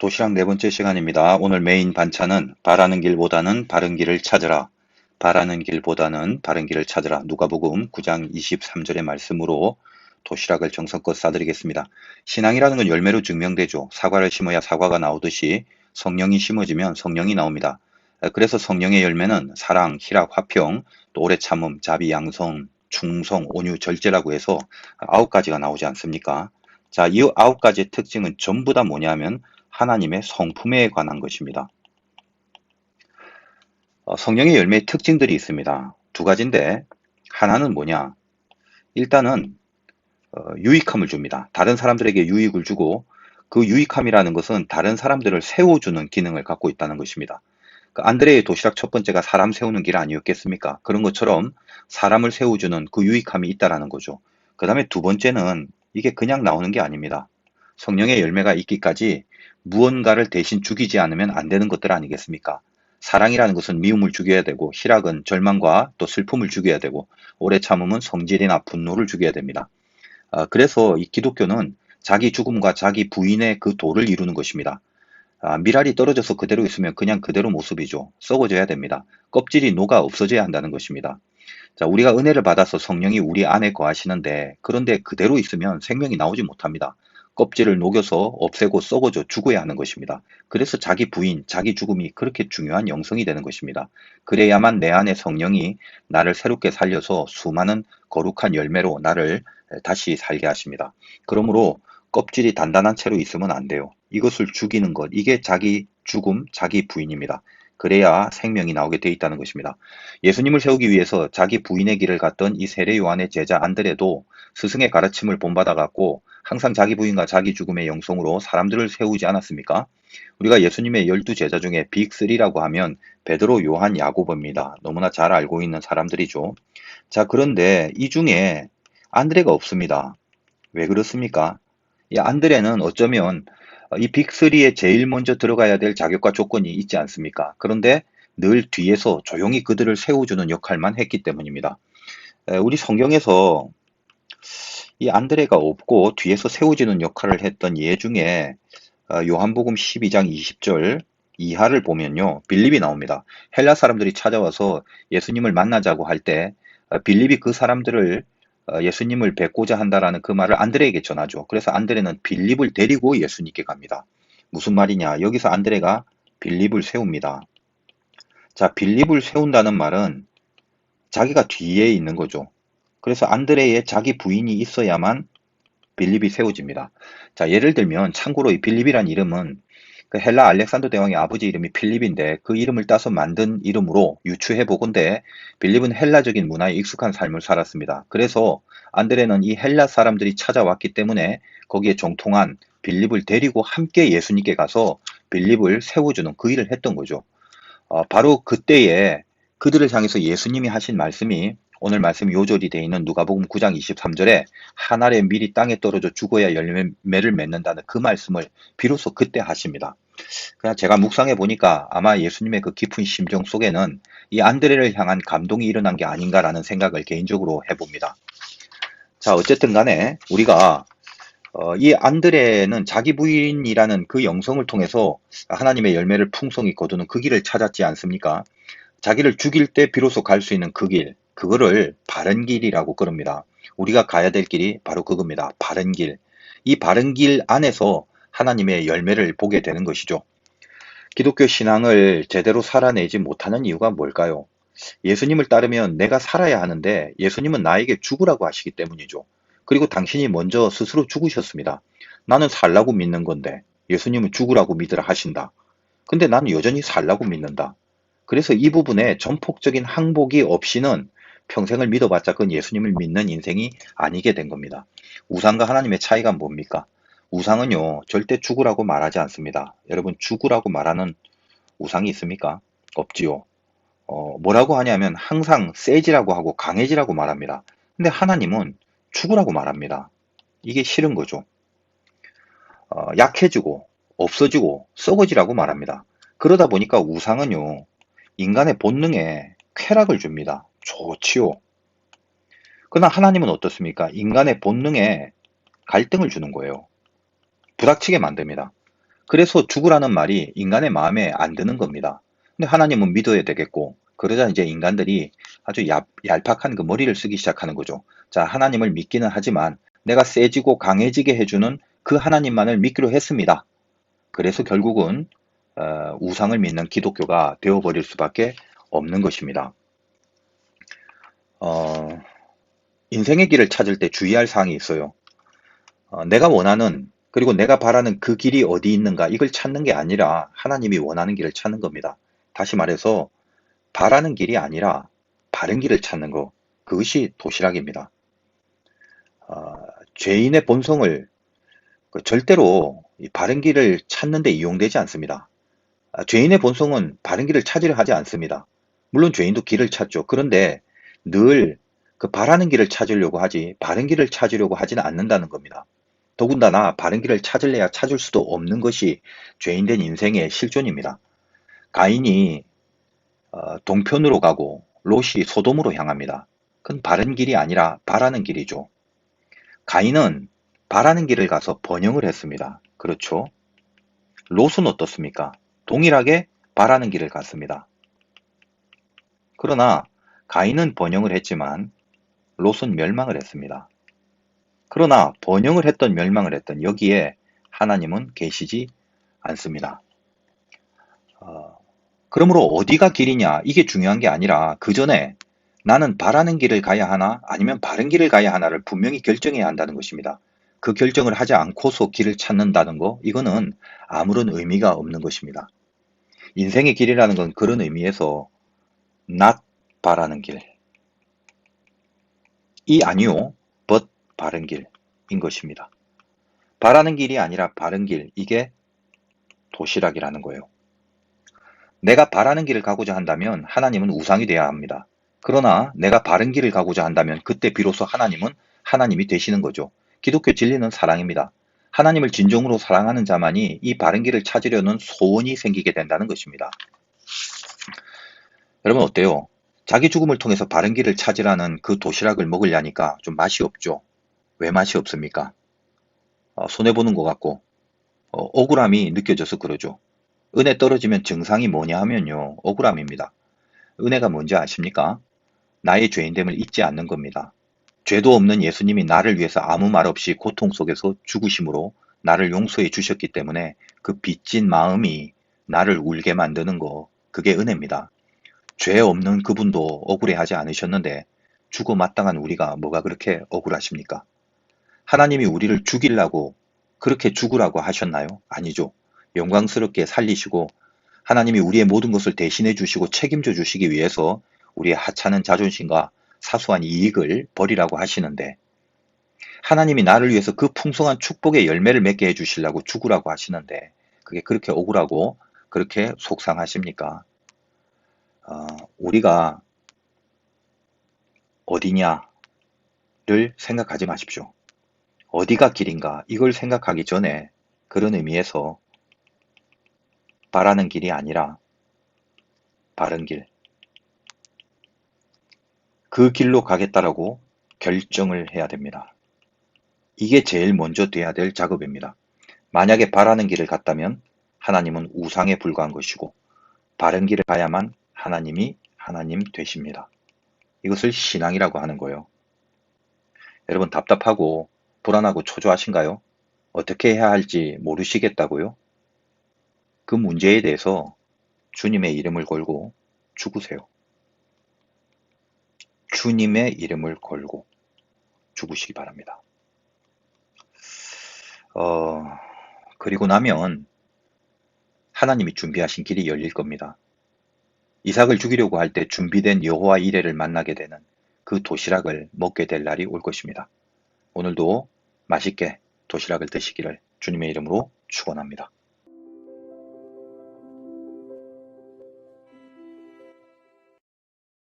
도시락 네 번째 시간입니다. 오늘 메인 반찬은 바라는 길보다는 바른 길을 찾으라. 바라는 길보다는 바른 길을 찾으라. 누가복음 9장 23절의 말씀으로 도시락을 정성껏 싸드리겠습니다. 신앙이라는 건 열매로 증명되죠. 사과를 심어야 사과가 나오듯이 성령이 심어지면 성령이 나옵니다. 그래서 성령의 열매는 사랑, 희락, 화평, 또 오래 참음, 자비, 양성, 충성, 온유, 절제라고 해서 9가지가 나오지 않습니까? 자, 이 9가지의 특징은 전부 다 뭐냐면 하나님의 성품에 관한 것입니다. 성령의 열매의 특징들이 있습니다. 두 가지인데 하나는 뭐냐? 일단은 유익함을 줍니다. 다른 사람들에게 유익을 주고 그 유익함이라는 것은 다른 사람들을 세워주는 기능을 갖고 있다는 것입니다. 그 안드레의 도시락 첫 번째가 사람 세우는 길 아니었겠습니까? 그런 것처럼 사람을 세워주는 그 유익함이 있다라는 거죠. 그 다음에 두 번째는 이게 그냥 나오는 게 아닙니다. 성령의 열매가 있기까지 무언가를 대신 죽이지 않으면 안 되는 것들 아니겠습니까? 사랑이라는 것은 미움을 죽여야 되고, 희락은 절망과 또 슬픔을 죽여야 되고, 오래 참음은 성질이나 분노를 죽여야 됩니다. 그래서 이 기독교는 자기 죽음과 자기 부인의 그 도를 이루는 것입니다. 밀알이 떨어져서 그대로 있으면 그냥 그대로 모습이죠. 썩어져야 됩니다. 껍질이 녹아 없어져야 한다는 것입니다. 자, 우리가 은혜를 받아서 성령이 우리 안에 거하시는데, 그런데 그대로 있으면 생명이 나오지 못합니다. 껍질을 녹여서 없애고 썩어져 죽어야 하는 것입니다. 그래서 자기 부인, 자기 죽음이 그렇게 중요한 영성이 되는 것입니다. 그래야만 내 안에 성령이 나를 새롭게 살려서 수많은 거룩한 열매로 나를 다시 살게 하십니다. 그러므로 껍질이 단단한 채로 있으면 안 돼요. 이것을 죽이는 것, 이게 자기 죽음, 자기 부인입니다. 그래야 생명이 나오게 돼 있다는 것입니다. 예수님을 세우기 위해서 자기 부인의 길을 갔던 이 세례 요한의 제자 안드레도 스승의 가르침을 본받아 갖고 항상 자기 부인과 자기 죽음의 영성으로 사람들을 세우지 않았습니까? 우리가 예수님의 12제자 중에 빅3라고 하면 베드로, 요한, 야고보입니다. 너무나 잘 알고 있는 사람들이죠. 자, 그런데 이 중에 안드레가 없습니다. 왜 그렇습니까? 이 안드레는 어쩌면 이 빅3에 제일 먼저 들어가야 될 자격과 조건이 있지 않습니까? 그런데 늘 뒤에서 조용히 그들을 세워주는 역할만 했기 때문입니다. 우리 성경에서 이 안드레가 없고 뒤에서 세워지는 역할을 했던 예 중에 요한복음 12장 20절 이하를 보면요. 빌립이 나옵니다. 헬라 사람들이 찾아와서 예수님을 만나자고 할 때 빌립이 그 사람들을 예수님을 뵙고자 한다라는 그 말을 안드레에게 전하죠. 그래서 안드레는 빌립을 데리고 예수님께 갑니다. 무슨 말이냐? 여기서 안드레가 빌립을 세웁니다. 자, 빌립을 세운다는 말은 자기가 뒤에 있는 거죠. 그래서 안드레의 자기 부인이 있어야만 빌립이 세워집니다. 자, 예를 들면 참고로 이 빌립이란 이름은 그 헬라 알렉산더 대왕의 아버지 이름이 필립인데 그 이름을 따서 만든 이름으로 유추해 보건대 빌립은 헬라적인 문화에 익숙한 삶을 살았습니다. 그래서 안드레는 이 헬라 사람들이 찾아왔기 때문에 거기에 정통한 빌립을 데리고 함께 예수님께 가서 빌립을 세워주는 그 일을 했던 거죠. 바로 그때에 그들을 향해서 예수님이 하신 말씀이 오늘 말씀 요절이 되어 있는 누가복음 9장 23절에 한 알의 밀이 땅에 떨어져 죽어야 열매를 맺는다는 그 말씀을 비로소 그때 하십니다. 그냥 제가 묵상해 보니까 아마 예수님의 그 깊은 심정 속에는 이 안드레를 향한 감동이 일어난 게 아닌가라는 생각을 개인적으로 해봅니다. 자, 어쨌든 간에 우리가 이 안드레는 자기 부인이라는 그 영성을 통해서 하나님의 열매를 풍성히 거두는 그 길을 찾았지 않습니까? 자기를 죽일 때 비로소 갈 수 있는 그 길, 그거를 바른 길이라고 그럽니다. 우리가 가야 될 길이 바로 그겁니다. 바른 길. 이 바른 길 안에서 하나님의 열매를 보게 되는 것이죠. 기독교 신앙을 제대로 살아내지 못하는 이유가 뭘까요? 예수님을 따르면 내가 살아야 하는데 예수님은 나에게 죽으라고 하시기 때문이죠. 그리고 당신이 먼저 스스로 죽으셨습니다. 나는 살라고 믿는 건데 예수님은 죽으라고 믿으라 하신다. 근데 나는 여전히 살라고 믿는다. 그래서 이 부분에 전폭적인 항복이 없이는 평생을 믿어봤자 그건 예수님을 믿는 인생이 아니게 된 겁니다. 우상과 하나님의 차이가 뭡니까? 우상은요, 절대 죽으라고 말하지 않습니다. 여러분, 죽으라고 말하는 우상이 있습니까? 없지요. 뭐라고 하냐면 항상 세지라고 하고 강해지라고 말합니다. 근데 하나님은 죽으라고 말합니다. 이게 싫은 거죠. 약해지고 없어지고 썩어지라고 말합니다. 그러다 보니까 우상은요, 인간의 본능에 쾌락을 줍니다. 좋지요. 그러나 하나님은 어떻습니까? 인간의 본능에 갈등을 주는 거예요. 부닥치게 만듭니다. 그래서 죽으라는 말이 인간의 마음에 안 드는 겁니다. 근데 하나님은 믿어야 되겠고, 그러자 이제 인간들이 아주 얄팍한 그 머리를 쓰기 시작하는 거죠. 자, 하나님을 믿기는 하지만 내가 세지고 강해지게 해주는 그 하나님만을 믿기로 했습니다. 그래서 결국은 우상을 믿는 기독교가 되어버릴 수밖에 없는 것입니다. 인생의 길을 찾을 때 주의할 사항이 있어요. 내가 원하는 그리고 내가 바라는 그 길이 어디 있는가 이걸 찾는 게 아니라 하나님이 원하는 길을 찾는 겁니다. 다시 말해서 바라는 길이 아니라 바른 길을 찾는 것, 그것이 도시락입니다. 죄인의 본성을 절대로 이 바른 길을 찾는 데 이용되지 않습니다. 죄인의 본성은 바른 길을 찾으려 하지 않습니다. 물론 죄인도 길을 찾죠. 그런데 늘 그 바라는 길을 찾으려고 하지 바른 길을 찾으려고 하지는 않는다는 겁니다. 더군다나 바른 길을 찾을래야 찾을 수도 없는 것이 죄인된 인생의 실존입니다. 가인이 동편으로 가고 롯이 소돔으로 향합니다. 그건 바른 길이 아니라 바라는 길이죠. 가인은 바라는 길을 가서 번영을 했습니다. 그렇죠? 롯은 어떻습니까? 동일하게 바라는 길을 갔습니다. 그러나 가인은 번영을 했지만 롯은 멸망을 했습니다. 그러나 번영을 했던 멸망을 했던 여기에 하나님은 계시지 않습니다. 그러므로 어디가 길이냐 이게 중요한 게 아니라 그 전에 나는 바라는 길을 가야 하나 아니면 바른 길을 가야 하나를 분명히 결정해야 한다는 것입니다. 그 결정을 하지 않고서 길을 찾는다는 거 이거는 아무런 의미가 없는 것입니다. 인생의 길이라는 건 그런 의미에서 not 바라는 길 이 아니요 but 바른 길인 것입니다. 바라는 길이 아니라 바른 길 이게 도시락이라는 거예요. 내가 바라는 길을 가고자 한다면 하나님은 우상이 되어야 합니다. 그러나 내가 바른 길을 가고자 한다면 그때 비로소 하나님은 하나님이 되시는 거죠. 기독교 진리는 사랑입니다. 하나님을 진정으로 사랑하는 자만이 이 바른 길을 찾으려는 소원이 생기게 된다는 것입니다. 여러분 어때요? 자기 죽음을 통해서 바른 길을 찾으라는 그 도시락을 먹으려니까 좀 맛이 없죠? 왜 맛이 없습니까? 손해보는 것 같고 억울함이 느껴져서 그러죠. 은혜 떨어지면 증상이 뭐냐 하면요. 억울함입니다. 은혜가 뭔지 아십니까? 나의 죄인됨을 잊지 않는 겁니다. 죄도 없는 예수님이 나를 위해서 아무 말 없이 고통 속에서 죽으심으로 나를 용서해 주셨기 때문에 그 빚진 마음이 나를 울게 만드는 거, 그게 은혜입니다. 죄 없는 그분도 억울해하지 않으셨는데 죽어 마땅한 우리가 뭐가 그렇게 억울하십니까? 하나님이 우리를 죽이려고 그렇게 죽으라고 하셨나요? 아니죠. 영광스럽게 살리시고 하나님이 우리의 모든 것을 대신해 주시고 책임져 주시기 위해서 우리의 하찮은 자존심과 사소한 이익을 버리라고 하시는데 하나님이 나를 위해서 그 풍성한 축복의 열매를 맺게 해주시려고 죽으라고 하시는데 그게 그렇게 억울하고 그렇게 속상하십니까? 우리가 어디냐를 생각하지 마십시오. 어디가 길인가 이걸 생각하기 전에 그런 의미에서 바라는 길이 아니라 바른 길, 그 길로 가겠다라고 결정을 해야 됩니다. 이게 제일 먼저 돼야 될 작업입니다. 만약에 바라는 길을 갔다면 하나님은 우상에 불과한 것이고 바른 길을 가야만 하나님이 하나님 되십니다. 이것을 신앙이라고 하는 거예요. 여러분 답답하고 불안하고 초조하신가요? 어떻게 해야 할지 모르시겠다고요? 그 문제에 대해서 주님의 이름을 걸고 죽으세요. 주님의 이름을 걸고 죽으시기 바랍니다. 그리고 나면 하나님이 준비하신 길이 열릴 겁니다. 이삭을 죽이려고 할 때 준비된 여호와 이레를 만나게 되는 그 도시락을 먹게 될 날이 올 것입니다. 오늘도 맛있게 도시락을 드시기를 주님의 이름으로 축원합니다.